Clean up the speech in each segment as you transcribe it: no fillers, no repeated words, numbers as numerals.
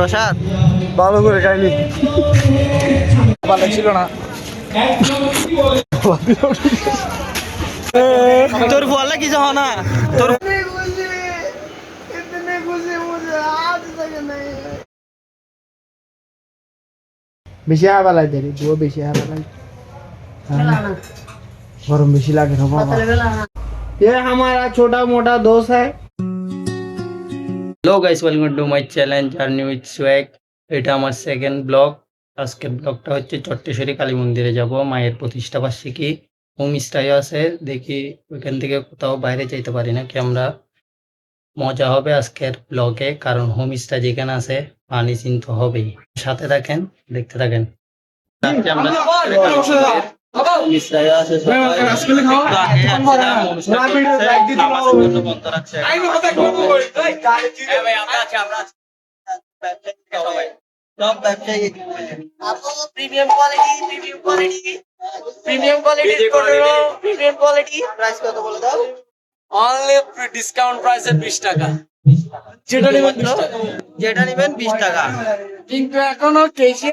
প্রসাদ ভালো করে খাইনি, ভালো ছিল না। তোর বললে কিছু হয় না তোর। বেশি হাওয়া লাগে রে, वो বেশি হাওয়া লাগে, गरम বেশি লাগে না बाबा। ये हमारा छोटा मोटा दोस्त है। Hello guys, welcome to my channel journey with swag. এটা আমার সেকেন্ড ব্লগ। আজকের ব্লগটা হচ্ছে চট্টেশ্বরী কালী মন্দিরে যাব, মায়ের প্রতিষ্ঠা বার্ষিকী। হোম স্টে আছে, দেখি ওইখান থেকে কোথাও বাইরে যাইতে পারি না কি আমরা। মজা হবে আজকের ব্লগে, কারণ হোম স্টে যেখানে আছে পানি চিন্তা হবেই। সাথে থাকেন, দেখতে থাকেন। আজকে আমরা হোম স্টে আছে, বন্ধ রাখছে। সব ব্যবসায়ী প্রিমিয়াম কোয়ালিটি প্রাইস কত বলে দাও? অনলি ডিসকাউন্ট প্রাইসে 20 টাকা। যেটা নেবেন 20 টাকা। কিন্তু এখনো কেজি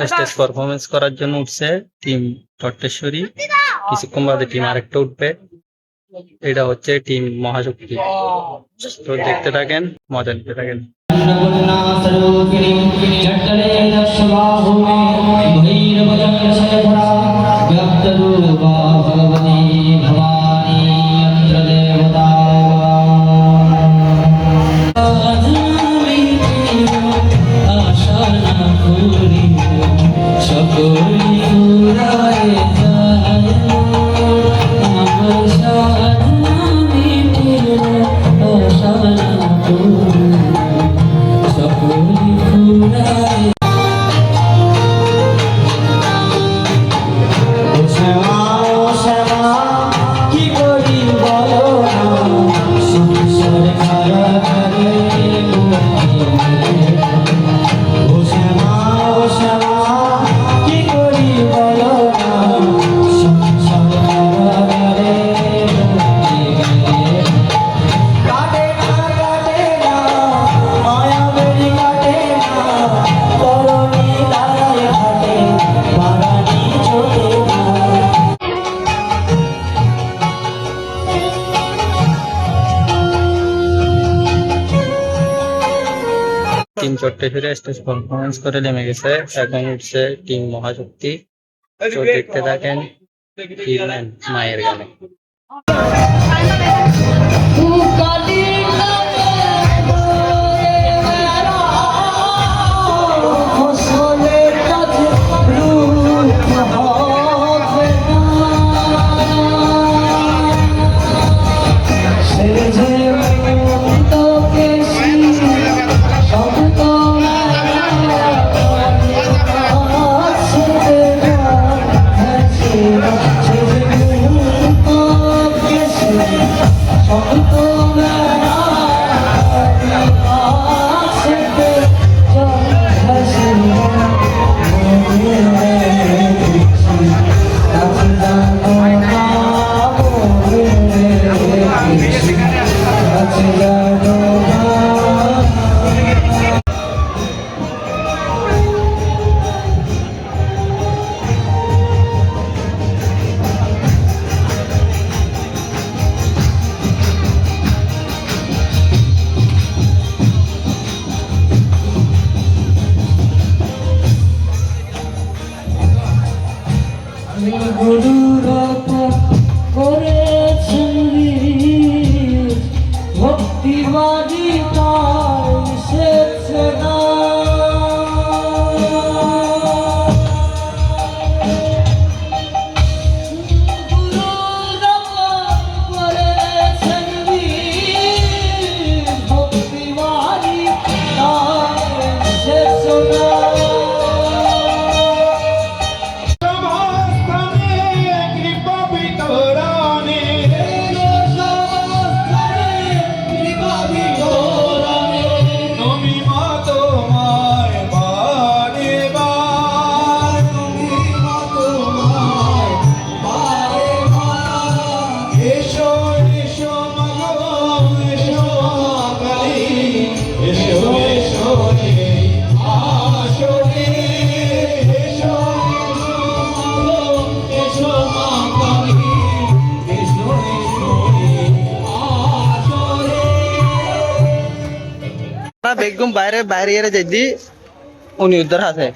স্টেজ পারফরমেন্স করার জন্য উঠছে টিম চট্টেশ্বরী, কিছুক্ষণ বাদে টিম আরেকটা উঠবে। এটা হচ্ছে টিম মহাশক্তি। তো দেখতে থাকেন, মজা নিতে থাকেন। টিম চট্টেশ্বরী স্টেজ পারফরমেন্স করে নেমে গেছে, এখন উঠছে টিম মহাশক্তি। তো দেখতে থাকেন মায়ের গানে। একদম বাইরে বাইরে এর যাইদি উনি উদ্ধার আছে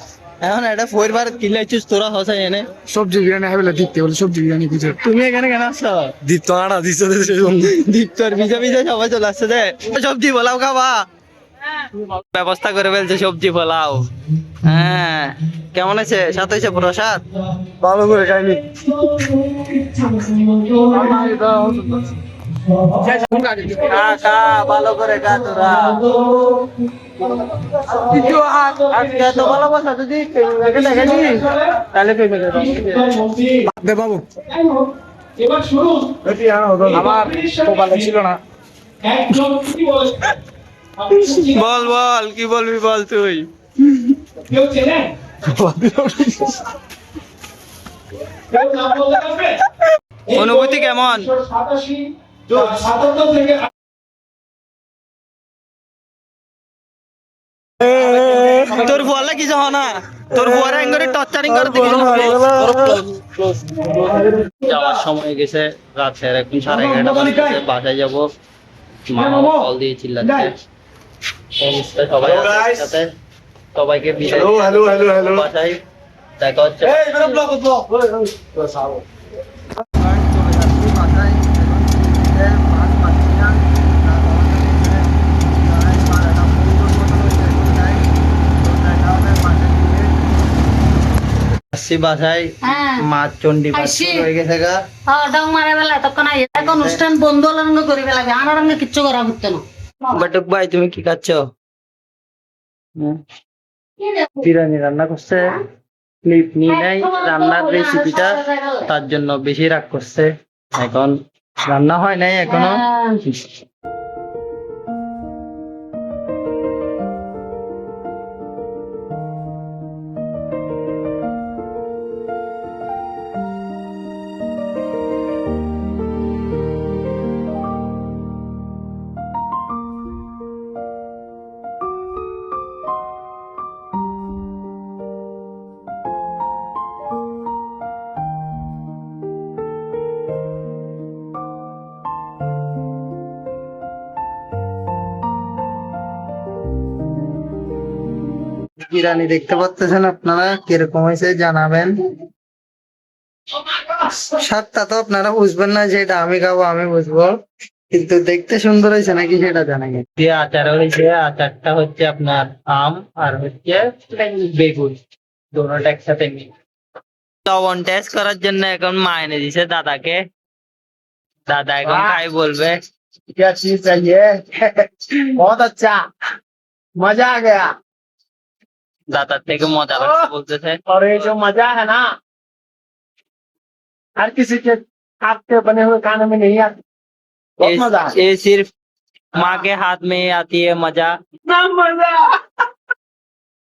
এখন এটা পরিবার কিলাইছিস তোরা হসাই এনে সবজি বিরিয়ানি হবে দিতে বলে সবজি বিরিয়ানি কিছু তুমি এখানে কেন আসছো দিত আড়া দিছে দীপ্তর ভিজা ভিজা সবাই চলে আসছে দে সবজি পোলাও খাবা ব্যবস্থা করে ফেলছে সবজি পোলাও হ্যাঁ কেমন আছে সাথে হয়েছে প্রসাদ ভালো করে খাইনি খা খা ভালো করে খা তোরা আজকে এত ভালোবাসা যদি দেখেনি তাহলে দে বাবু আমার মোবাইলে ছিল না বল বল কি বলবি বল তুই অনুভূতি কেমন তোর ফুয়ালা কিছু হয় না তোর ফুয়ারা এঙ্গরে টর্চারিং করে দিবি যাওয়ার সময় গেছে রাতের এখন 11:30 বাজে বাসায় যাবো মা কল দিয়ে চিল্লাচ্ছে সবাই সাথে সবাইকে বিদায় বাসায় দেখা হচ্ছে বাসায় মাছ চন্ডি হয়ে গেছে গা ডং মারে বেলা তখন এক অনুষ্ঠান বন্ধু অলঙ্গ করে বেলাবে আমার রঙে কিচ্ছু করা হতো না বাটুক ভাই তুমি কি খাচ্ছ বিরিয়ানি রান্না করছে ক্লিপ নিয়ে নাই রান্নার রেসিপিটা তার জন্য বেশি রাগ করছে এখন রান্না হয় নাই এখনো বিরিয়ানি দেখতে পাচ্ছেন আপনারা কিরকম হয়েছে জানাবেন স্বাদটা তো আপনারা বুঝবেন না যে এটা আমি খাবো আমি বুঝবো কিন্তু দেখতে সুন্দর হয়েছে নাকি সেটা জানা গেছে যে আচার হয়েছে আচারটা হচ্ছে আপনার আম আর হচ্ছে বেগুন দুটোটা একসাথে লবণ টেস্ট করার জন্য এখন মা এনে দিছে দাদাকে দাদা এখন খাই বলবে क्या चीज चाहिए बहुत अच्छा मजा आ गया দাদার থেকে মজা লাগছে বলতেছে और ये जो मजा है ना हर किसी के हाथ के बने हुए खाने में नहीं आता बहुत मजा है ये सिर्फ माँ के हाथ में ही आती है मजा इतना मजा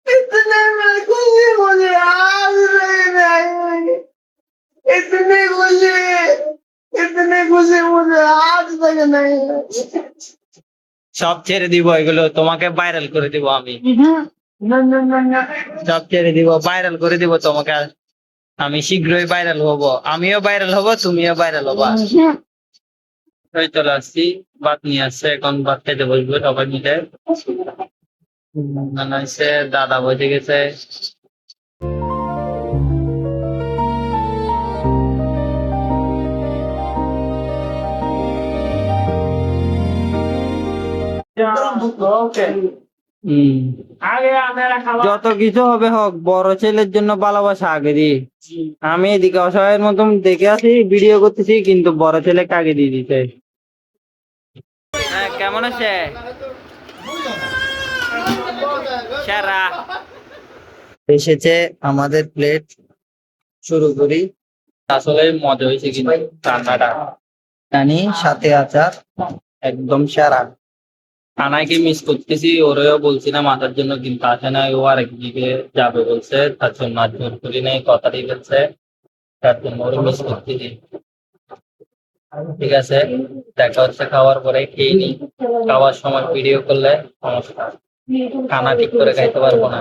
इतने में खुशी मुझे आज नहीं इतनी खुशी मुझे आज तक नहीं সব ছেড়ে দিব এগুলো তোমাকে ভাইরাল করে দিব আমি ना সব ছেড়ে দিব ভাইরাল করে দিব তোমাকে আমি শীঘ্রই ভাইরাল হব আমিও ভাইরাল হব তুমিও ভাইরাল হবা ওই চলে আসছি ভাত নিয়ে আসছে এখন ভাত খেতে বসবো সবাই মিলে নানা এসে দাদা বসে গেছে आ गया मेरा खावा যত কিছু হবে হোক বড় ছেলের জন্য ভালোবাসা আগে দিই আমি এদিকে অসহায়ের মতন দেখে আছি ভিডিও করতেছি কিন্তু বড় ছেলেকে আগে দিয়ে দিতে কেমন আছে সেরা এসেছে আমাদের প্লেট শুরু করি আসলে মজা হয়েছে কিন্তু রান্নাটা জানি সাথে আচার একদম সেরা কানাইকে মিস করতেছি ওরেও বলছি না মাথার জন্য কিন্তু আসে না ও আরেকদিকে যাবে বলছে তার জন্য আর জোর করি নাই কথা দিয়ে ফেলছে তার জন্য ওরে মিস করতেছি ঠিক আছে দেখা হচ্ছে খাওয়ার পরে খেয়ে নি খাওয়ার সময় ভিডিও করলে সমস্যা খানা ঠিক করে খাইতে পারবো না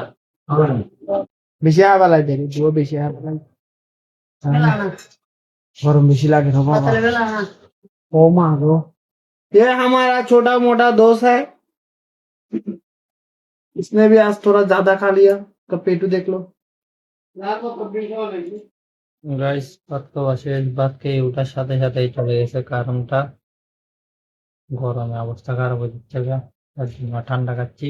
বেশি আবার লাগে দুটো বেশি আবার गरम बेसी लागे था बाबा ओ मारो ये हमारा छोटा मोटा दोस्त है इसने भी आज थोड़ा ज्यादा खा लिया तो पेटू देख लो। গাইস ভাত খাওয়া শেষ, ভাত খেয়ে ওঠার সাথে সাথেই চলে গেছে, কারণটা গরমে অবস্থা খারাপ হয়ে যাচ্ছে গা, তার জন্য ঠান্ডা খাচ্ছি।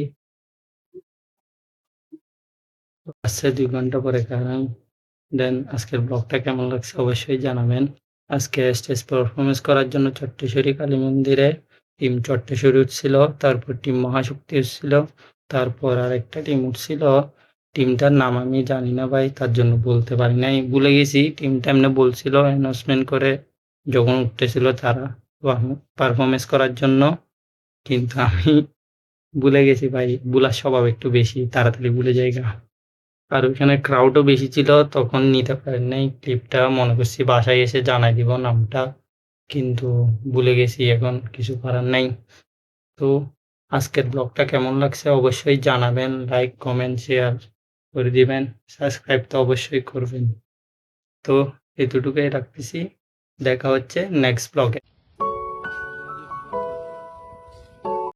আসছে 2 ঘন্টা পরে খালাম। দেন আজকের ব্লগটা কেমন লাগছে অবশ্যই জানাবেন। আজকে স্টেজ পারফরমেন্স করার জন্য চট্টেশ্বরী কালী মন্দিরে টিম চট্টেশ্বরী উঠছিল, তারপর টিম মহাশক্তি উঠছিল, তারপর আরেকটা টিম উঠছিল। টিমটার নাম আমি জানি না ভাই, তার জন্য বলতে পারি নাই, ভুলে গেছি। টিমটা এমনি বলছিল অ্যানাউন্সমেন্ট করে যখন উঠতেছিল তারা পারফরমেন্স করার জন্য, কিন্তু আমি ভুলে গেছি ভাই, ভুলার স্বভাব একটু বেশি, তাড়াতাড়ি ভুলে যাই গা। আর ওইখানে ক্রাউডও বেশি ছিল, তখন নিতে পারেন নাই ক্লিপটা। মনে করছি বাসায় এসে জানাই দিব নামটা, কিন্তু ভুলে গেছি, এখন কিছু করার নাই। তো আজকের ব্লগটা কেমন লাগছে অবশ্যই জানাবেন, লাইক কমেন্ট শেয়ার করে দিবেন, সাবস্ক্রাইব তো অবশ্যই করবেন। তো এতটুকুই রাখতেছি, দেখা হচ্ছে নেক্সট ব্লগে।